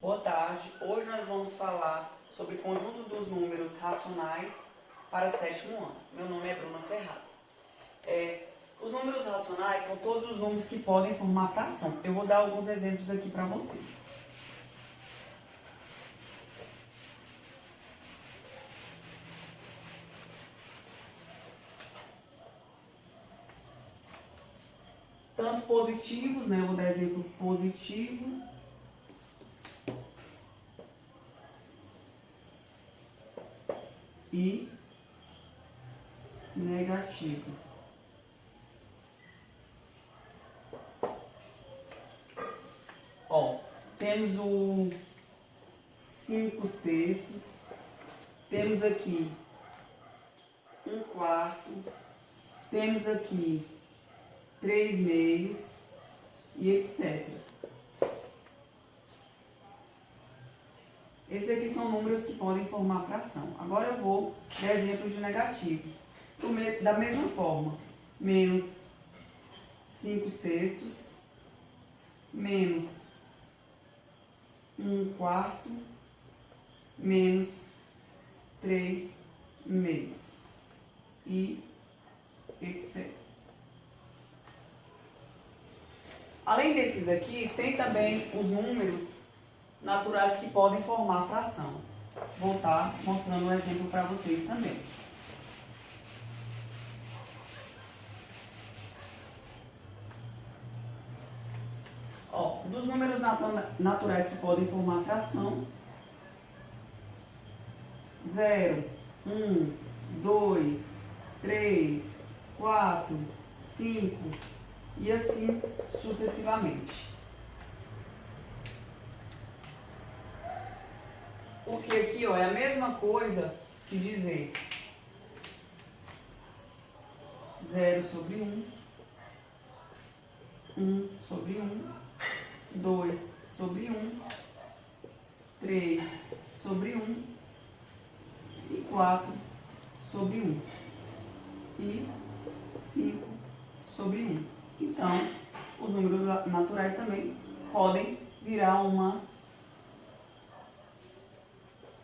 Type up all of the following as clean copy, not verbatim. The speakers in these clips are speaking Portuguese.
Boa tarde. Hoje nós vamos falar sobre o conjunto dos números racionais para sétimo ano. Meu nome é Bruna Ferraz. Os números racionais são todos os números que podem formar fração. Eu vou dar alguns exemplos aqui para vocês. Tanto positivos, né? Eu vou dar exemplo positivo. E negativo. Temos o 5/6, temos aqui 1/4, temos aqui 3/2 e etc. Esses aqui são números que podem formar fração. Agora eu vou dar exemplos de negativo. Da mesma forma, menos 5/6, menos 1/4, menos 3/2 e etc. Além desses aqui, tem também os números naturais que podem formar fração. Vou estar mostrando um exemplo para vocês também. Dos números naturais que podem formar fração: 0, 1, 2, 3, 4, 5 e assim sucessivamente. Porque aqui é a mesma coisa que dizer 0/1, 1/1, 2/1, 3/1 e 4/1 e 5/1. Então, os números naturais também podem virar uma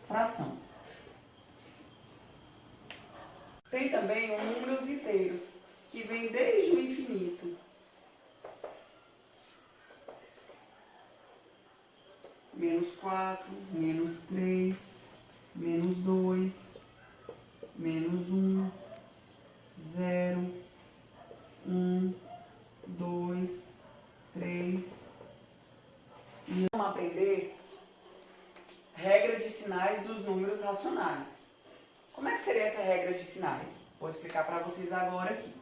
fração. Tem também os números inteiros, que vêm desde o infinito. -4, -3, -2, -1, 0, 1, 2, 3. E vamos aprender regra de sinais dos números racionais. Como é que seria essa regra de sinais? Vou explicar para vocês agora aqui.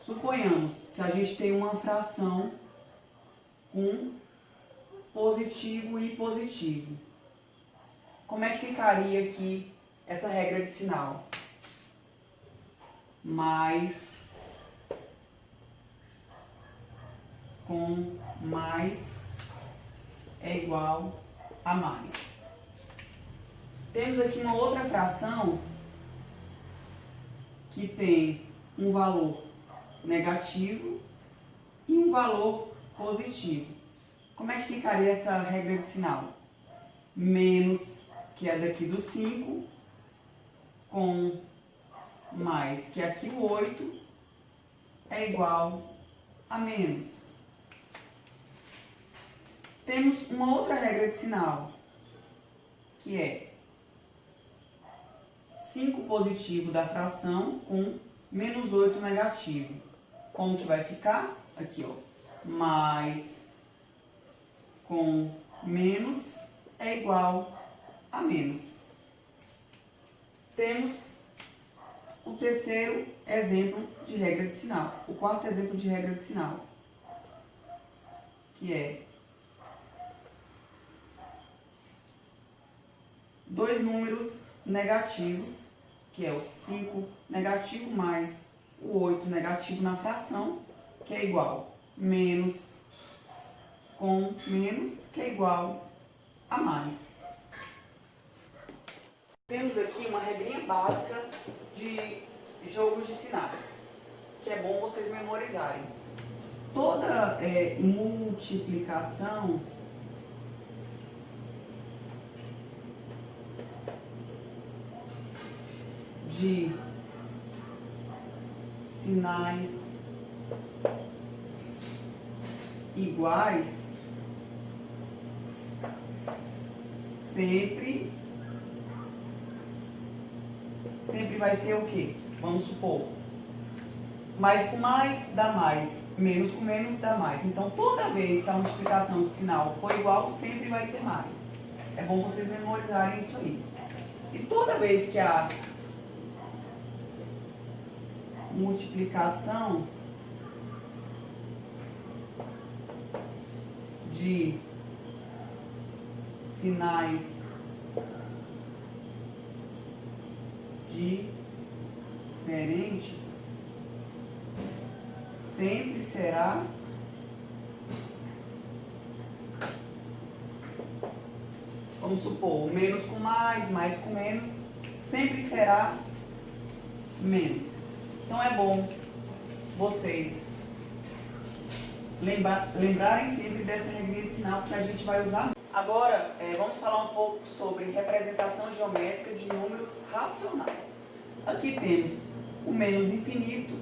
Suponhamos que a gente tem uma fração com positivo e positivo. Como é que ficaria aqui essa regra de sinal? Mais com mais é igual a mais. Temos aqui uma outra fração que tem um valor negativo e um valor positivo. Como é que ficaria essa regra de sinal? Menos, que é daqui do 5, com mais, que é aqui o 8, é igual a menos. Temos uma outra regra de sinal, que é 5 positivo da fração com menos 8 negativo. Como que vai ficar? Aqui, mais com menos é igual a menos. Temos o terceiro exemplo de regra de sinal, o quarto exemplo de regra de sinal, que é dois números negativos, que é o 5 negativo mais o 8 negativo na fração, que é igual menos com menos, que é igual a mais. Temos aqui uma regrinha básica de jogos de sinais, que é bom vocês memorizarem. Toda multiplicação de sinais iguais sempre vai ser o quê? Vamos supor, mais com mais dá mais, menos com menos dá mais. Então, toda vez que a multiplicação de sinal for igual, sempre vai ser mais. É bom vocês memorizarem isso aí. E toda vez que a multiplicação de sinais diferentes sempre será vamos supor, menos com mais com menos, sempre será menos. Então é bom vocês lembrarem sempre dessa regrinha de sinal que a gente vai usar. Agora, vamos falar um pouco sobre representação geométrica de números racionais. Aqui temos o menos infinito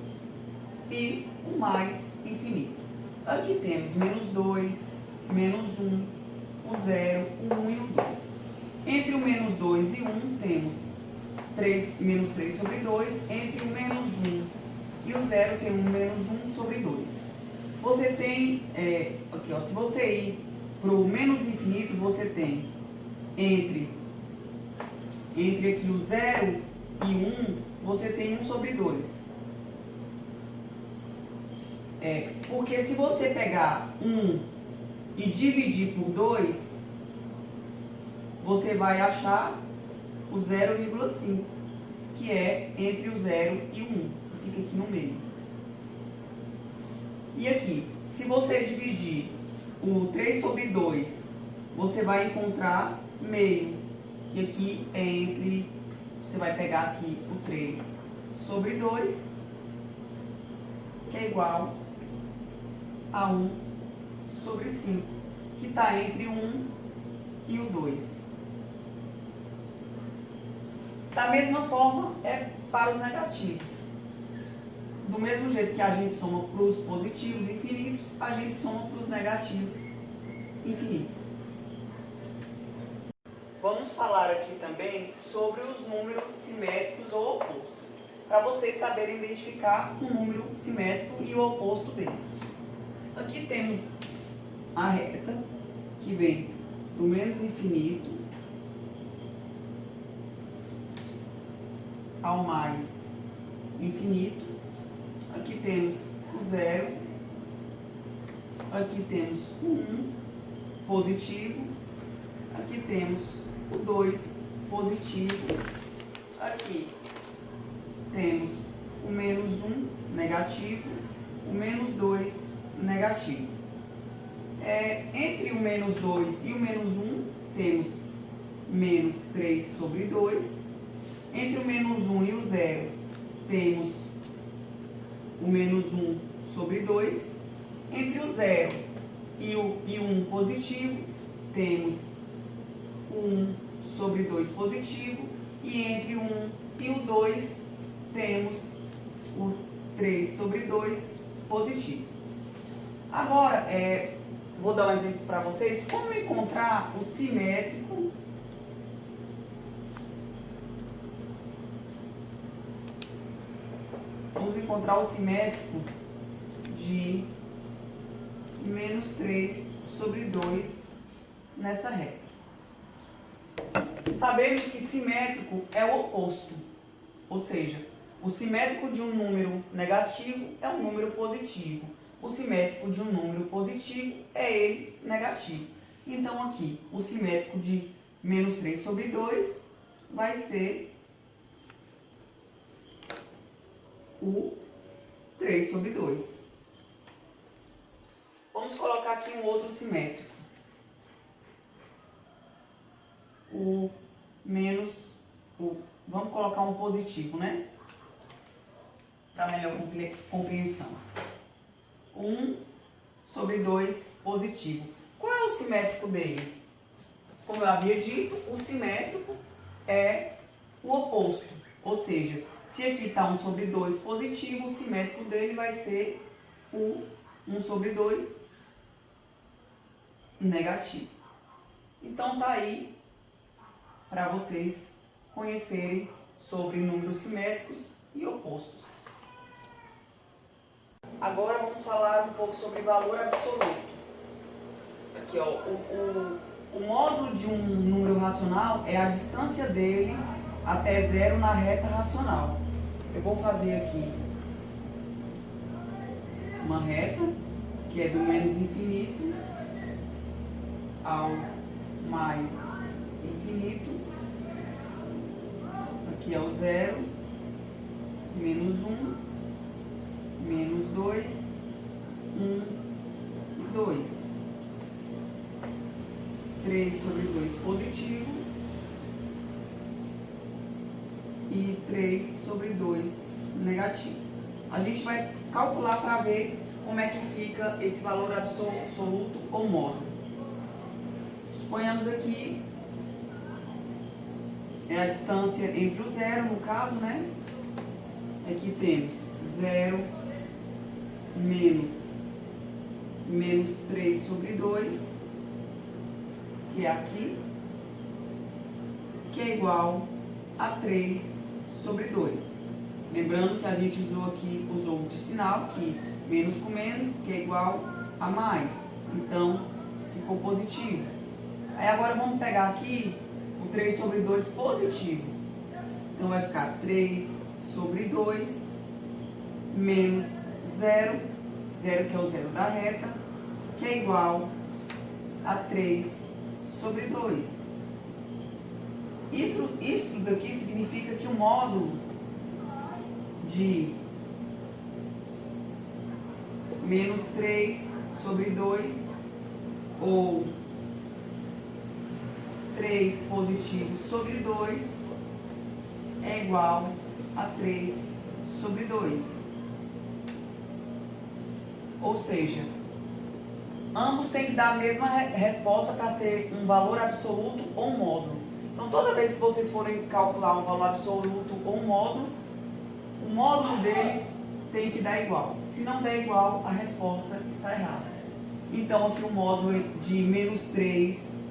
e o mais infinito. Aqui temos menos 2, menos 1, o 0, o 1 e o 2. Entre o menos 2 e 1 temos menos 3 sobre 2. Entre o menos 1 e o 0 tem um menos 1 sobre 2. Você tem, aqui ó, se você ir para o menos infinito, você tem entre aqui o 0 e 1, você tem 1 sobre 2. Porque se você pegar 1 e dividir por 2, você vai achar o 0,5, que é entre o 0 e o 1, que fica aqui no meio. E aqui, se você dividir o 3 sobre 2, você vai encontrar meio, que aqui é entre, você vai pegar aqui o 3 sobre 2, que é igual a 1 sobre 5, que está entre o 1 e o 2. Da mesma forma, é para os negativos. Do mesmo jeito que a gente soma para os positivos infinitos, a gente soma para os negativos infinitos. Vamos falar aqui também sobre os números simétricos ou opostos, para vocês saberem identificar um número simétrico e o oposto dele. Aqui temos a reta, que vem do menos infinito ao mais infinito. Aqui temos o 0, aqui temos o 1 positivo, aqui temos o 2 positivo, aqui temos o menos 1 negativo, o menos 2 negativo. Entre o menos 2 e o menos 1, temos menos 3 sobre 2. Entre o menos 1 e o 0, temos o menos 1 sobre 2. Entre o 0 e o 1 positivo, temos o 1 sobre 2 positivo. E entre o 1 e o 2, temos o 3 sobre 2 positivo. Agora, vou dar um exemplo para vocês, como encontrar o simétrico vamos encontrar o simétrico de menos 3 sobre 2 nessa reta. Sabemos que simétrico é o oposto, ou seja, o simétrico de um número negativo é um número positivo. O simétrico de um número positivo é ele negativo. Então, aqui, o simétrico de menos 3 sobre 2 vai ser o 3 sobre 2. Vamos colocar aqui um outro simétrico. Vamos colocar um positivo, né? Para melhor compreensão. 1 sobre 2 positivo. Qual é o simétrico dele? Como eu havia dito, o simétrico é o oposto. Ou seja, se aqui está 1 sobre 2 positivo, o simétrico dele vai ser o 1 sobre 2 negativo. Então tá aí para vocês conhecerem sobre números simétricos e opostos. Agora vamos falar um pouco sobre valor absoluto. Aqui, ó, o módulo de um número racional é a distância dele até zero na reta racional. Eu vou fazer aqui uma reta, que é do menos infinito ao mais infinito. Aqui é o zero, menos 1, menos 2, 1 e 2. 3 sobre 2 positivo e 3 sobre 2 negativo. A gente vai calcular para ver como é que fica esse valor absoluto ou módulo. Suponhamos aqui é a distância entre o zero, no caso, né? Aqui temos 0 menos 3 sobre 2, que é aqui, que é igual a 3 sobre 2. Lembrando que a gente usou o de sinal, que menos com menos, que é igual a mais. Então, ficou positivo. Aí agora vamos pegar aqui o 3 sobre 2 positivo. Então vai ficar 3 sobre 2 menos 0, 0 que é o zero da reta, que é igual a 3 sobre 2. Isso daqui significa que o módulo de menos 3 sobre 2 ou 3 positivo sobre 2 é igual a 3 sobre 2. Ou seja, ambos têm que dar a mesma resposta para ser um valor absoluto ou um módulo. Então, toda vez que vocês forem calcular um valor absoluto ou um módulo, o módulo deles tem que dar igual. Se não der igual, a resposta está errada. Então, aqui o módulo de menos 3,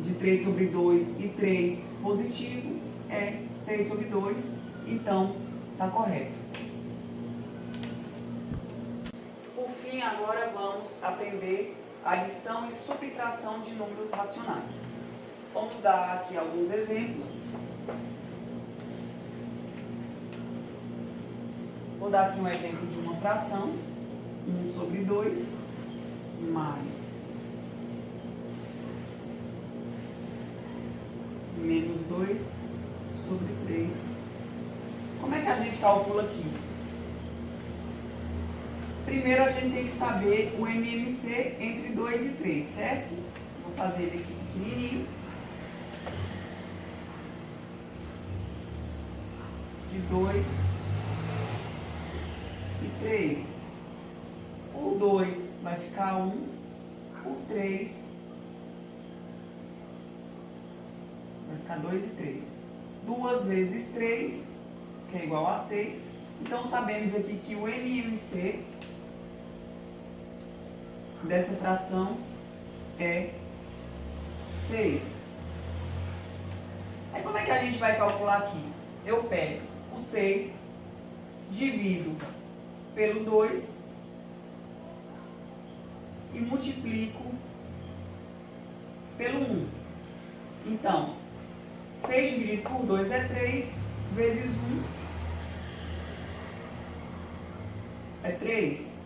de 3 sobre 2 e 3 positivo é 3 sobre 2, então está correto. Por fim, agora vamos aprender adição e subtração de números racionais. Vamos dar aqui alguns exemplos. Vou dar aqui um exemplo de uma fração, 1 sobre 2, mais menos 2 sobre 3. Como é que a gente calcula aqui? Primeiro a gente tem que saber o MMC entre 2 e 3, certo? Vou fazer ele aqui pequenininho. De 2 e 3. Por 2 vai ficar 1, por 3 vai ficar 2 e 3. 2 vezes 3, que é igual a 6. Então, sabemos aqui que o MMC dessa fração é 6. Aí, como é que a gente vai calcular aqui? Eu pego o 6, divido pelo 2 e multiplico pelo 1. Então, 6 dividido por 2 é 3, vezes 1 é 3.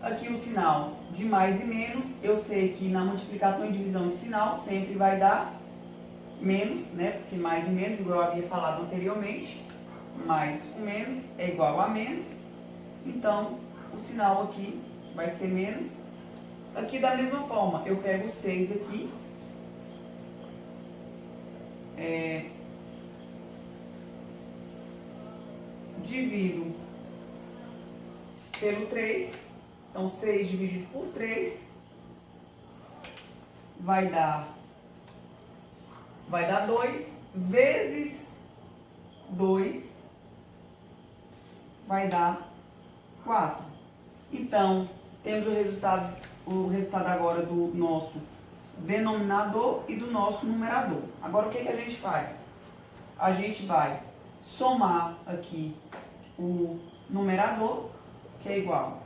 Aqui o sinal de mais e menos, eu sei que na multiplicação e divisão de sinal sempre vai dar menos, né? Porque mais e menos, igual eu havia falado anteriormente, mais com menos é igual a menos. Então, o sinal aqui vai ser menos. Aqui da mesma forma, eu pego 6 aqui, divido pelo 3, então 6 dividido por 3 vai dar 2 vezes 2 vai dar 4. Então, temos o resultado agora do nosso denominador e do nosso numerador. Agora, o que a gente faz? A gente vai somar aqui o numerador, que é igual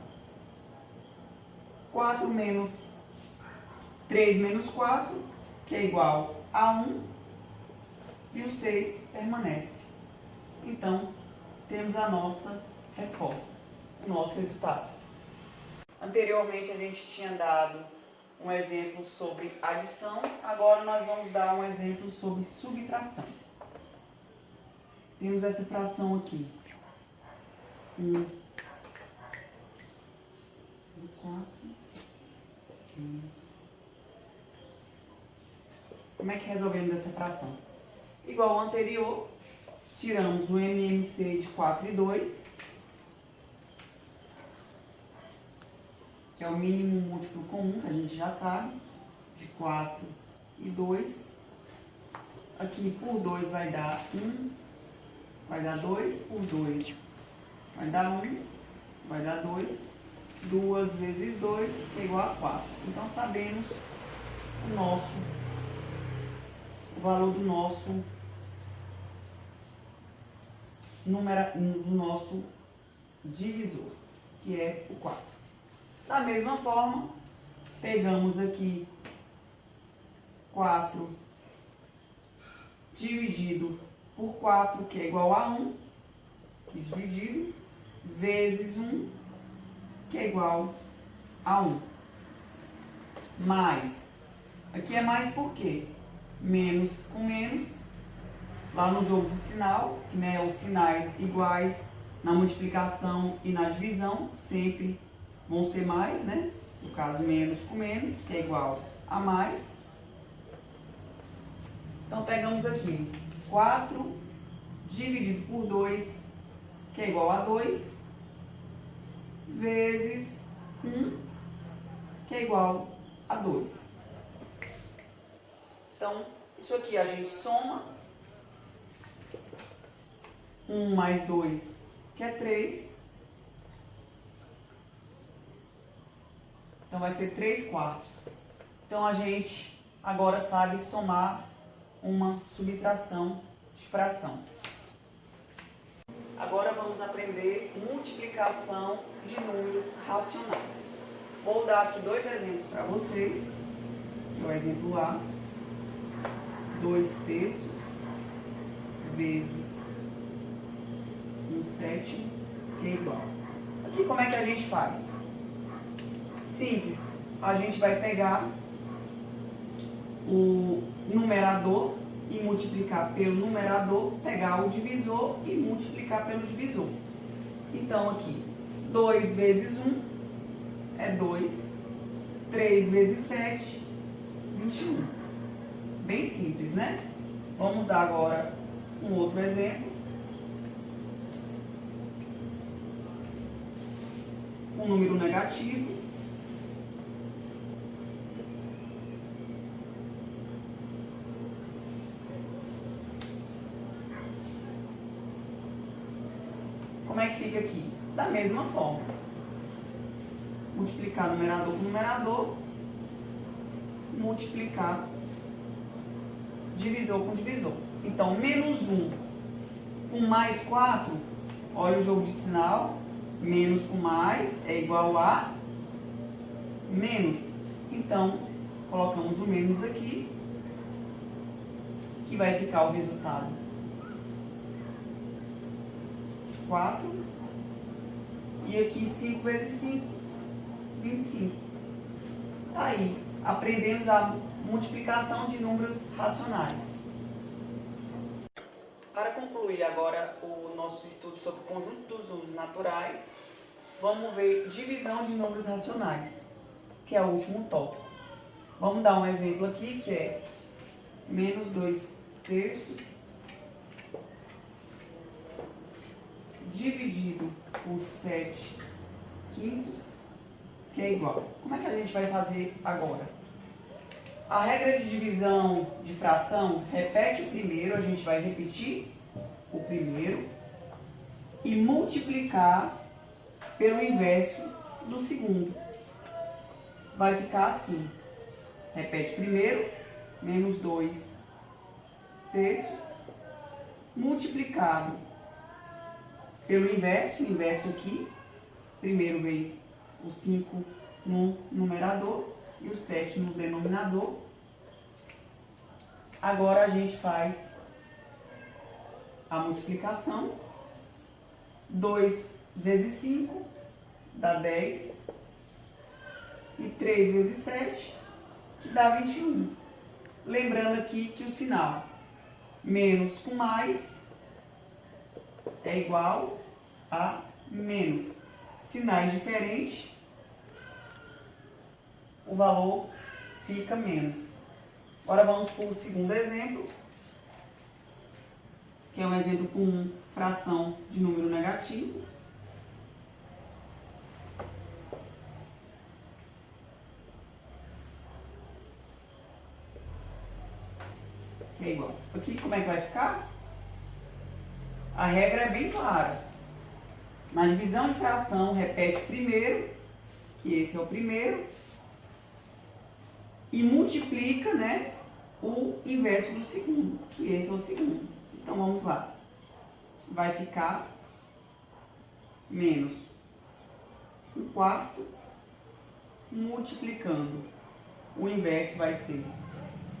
4 menos 3 menos 4, que é igual a 1, e o 6 permanece. Então, temos a nossa resposta, o nosso resultado. Anteriormente, a gente tinha dado um exemplo sobre adição, agora nós vamos dar um exemplo sobre subtração. Temos essa fração aqui. 4. Como é que resolvemos essa fração? Igual ao anterior, tiramos o MMC de 4 e 2, que é o mínimo múltiplo comum, que a gente já sabe, de 4 e 2. Aqui por 2 vai dar 1, vai dar 2, por 2 vai dar 1, vai dar 2, 2 vezes 2 é igual a 4. Então, sabemos o valor do nosso divisor, que é o 4. Da mesma forma, pegamos aqui 4 dividido por 4, que é igual a 1, que dividido, vezes 1, que é igual a 1. Mais, aqui é mais por quê? Menos com menos, lá no jogo de sinal, né, os sinais iguais na multiplicação e na divisão sempre vão ser mais, né? No caso, menos com menos, que é igual a mais. Então, pegamos aqui 4 dividido por 2, que é igual a 2, vezes 1, que é igual a 2. Então, isso aqui a gente soma. 1 mais 2, que é 3. Então, vai ser 3 quartos. Então, a gente agora sabe somar uma subtração de fração. Agora, vamos aprender multiplicação de números racionais. Vou dar aqui 2 exemplos para vocês. O exemplo A, 2 terços vezes 1/7, que é igual. Aqui, como é que a gente faz? Simples. A gente vai pegar o numerador e multiplicar pelo numerador, pegar o divisor e multiplicar pelo divisor. Então, aqui, 2 vezes 1 é 2, 3 vezes 7, 21. Bem simples, né? Vamos dar agora um outro exemplo. Um número negativo. Como é que fica aqui? Da mesma forma. Multiplicar numerador com numerador, multiplicar divisor com divisor. Então, menos 1 com mais 4, olha o jogo de sinal, menos com mais é igual a menos. Então, colocamos o menos aqui, que vai ficar o resultado de 4. E aqui 5 vezes 5, 25. Tá aí, aprendemos a multiplicação de números racionais. Para concluir agora o nosso estudo sobre o conjunto dos números naturais, vamos ver divisão de números racionais, que é o último tópico. Vamos dar um exemplo aqui, que é menos 2 terços dividido por 7 quintos, que é igual. Como é que a gente vai fazer agora? A regra de divisão de fração repete o primeiro, a gente vai repetir o primeiro e multiplicar pelo inverso do segundo. Vai ficar assim. Repete primeiro, menos 2 terços, multiplicado pelo inverso, o inverso aqui. Primeiro vem o 5 no numerador e o 7 no denominador. Agora a gente faz a multiplicação. 2 vezes 5 dá 10. E 3 vezes 7, que dá 21. Lembrando aqui que o sinal menos com mais é igual a menos. Sinais diferentes, o valor fica menos. Agora vamos para o segundo exemplo, que é um exemplo com fração de número negativo. Que é igual. Aqui como é que vai ficar? A regra é bem clara. Na divisão de fração, repete o primeiro, que esse é o primeiro, e multiplica, né, o inverso do segundo, que esse é o segundo. Então, vamos lá. Vai ficar menos um quarto, multiplicando. O inverso vai ser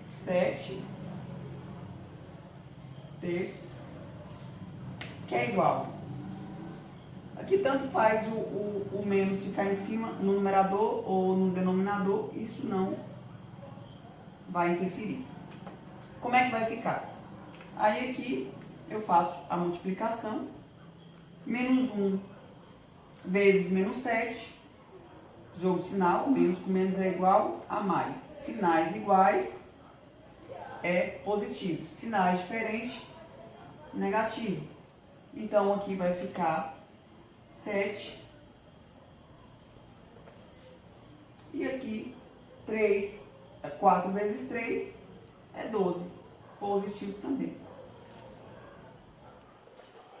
7 terços, que é igual. Aqui tanto faz o menos ficar em cima no numerador ou no denominador, isso não vai interferir. Como é que vai ficar? Aí aqui eu faço a multiplicação, menos 1 vezes menos 7, jogo de sinal, menos com menos é igual a mais. Sinais iguais é positivo, sinais diferentes, negativo. Então aqui vai ficar 7 e aqui 3, 4 vezes 3 é 12, positivo também.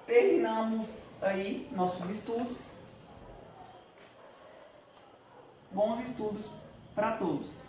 Terminamos aí nossos estudos. Bons estudos para todos.